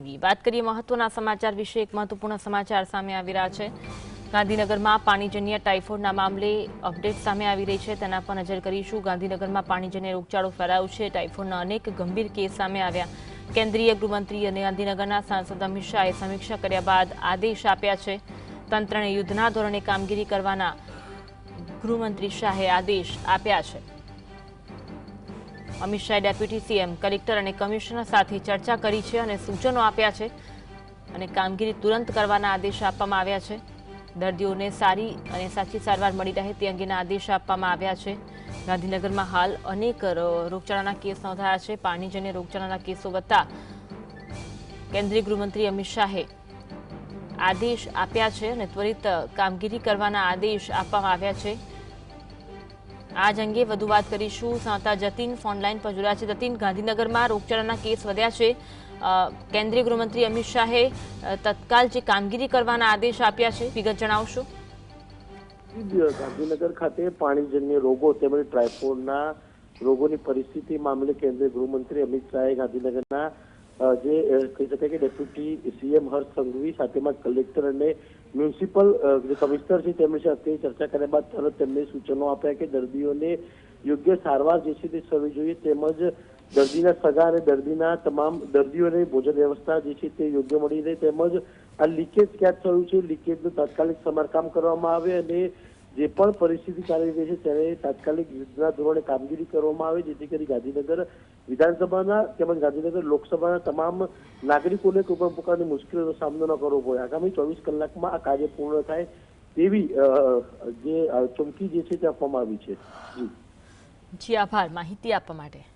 વાત કરીએ મહત્વના સમાચાર વિશે। એક મહત્વપૂર્ણ સમાચાર સામે આવી રહ્યા છે। ગાંધીનગરમાં પાણીજન્ય ટાઇફોઇડના મામલે અપડેટ સામે આવી રહી છે, તેના પર નજર કરીશું। ગાંધીનગરમાં પાણીજન્ય રોગચાળો ફેલાયો છે। ટાઇફોઇડના અનેક ગંભીર કેસ સામે આવ્યા। કેન્દ્રીય ગૃહમંત્રી અને ગાંધીનગરના સાંસદ અમિત શાહે સમીક્ષા કર્યા બાદ આદેશ આપ્યા છે। તંત્રને યુદ્ધના ધોરણે કામગીરી કરવાના ગૃહમંત્રી શાહે આદેશ આપ્યા છે। અમિત શાહે ડેપ્યુટી સીએમ, કલેક્ટર અને કમિશનર સાથે ચર્ચા કરી છે અને સૂચનો આપ્યા છે અને કામગીરી તુરંત કરવાના આદેશ આપવામાં આવ્યા છે। દર્દીઓને સારી અને સાચી સારવાર મળી રહે તે અંગેના આદેશ આપવામાં આવ્યા છે। ગાંધીનગરમાં હાલ અનેક રોગચાળાના કેસ નોંધાયા છે। પાણીજન્ય રોગચાળાના કેસો વધતા કેન્દ્રીય ગૃહમંત્રી અમિત શાહે આદેશ આપ્યા છે અને ત્વરિત કામગીરી કરવાના આદેશ આપવામાં આવ્યા છે। આજ અંગે વધુ વાત કરીશું। સંવાદદાતા જતીન ફોનલાઈન પર જોડાયા છે। જતીન, ગાંધીનગરમાં રોગચાળાના કેસ વધ્યા છે। કેન્દ્રીય ગૃહમંત્રી અમિત શાહે તત્કાલ જે કામગીરી કરવાના આદેશ આપ્યા છે, વિગત જણાવશો? ગાંધીનગર ખાતે પાણીજન્ય રોગો તેમજ ટાઇફોઇડના રોગોની પરિસ્થિતિ મામલે કેન્દ્રીય ગૃહમંત્રી અમિત શાહે ગાંધીનગરના જે કહી શકાય કે deputy CM Harsh Sanghavi સાથેમાં collector અને મ્યુનિસિપલ જે કમિશનર છે તેમની સાથે ચર્ચા કર્યા બાદ તરત તેમને સૂચનો આપ્યા કે દર્દીઓને યોગ્ય સારવાર જે છે તે થવી જોઈએ, તેમજ દર્દીના સગા અને દર્દીના તમામ દર્દીઓને ભોજન વ્યવસ્થા જે છે તે યોગ્ય મળી રહે, તેમજ આ લીકેજ ક્યાં થયું છે લીકેજનું તાત્કાલિક સમારકામ કરવામાં આવે અને જે પણ પરિસ્થિતિ ચાલી રહી છે ત્યારે તાત્કાલિક યુદ્ધના ધોરણે કામગીરી કરવામાં આવે, જેથી કરી ગાંધીનગર વિધાનસભાના તેમજ ગાંધીનગર લોકસભાના તમામ નાગરિકોને કોઈ પણ પ્રકારની મુશ્કેલીનો સામનો ન કરવો પડે। આગામી 24 કલાકમાં આ કાર્ય પૂર્ણ થાય તેવી જે ચમકી જે છે તે આપવામાં આવી છે। જી, આભાર માહિતી આપવા માટે।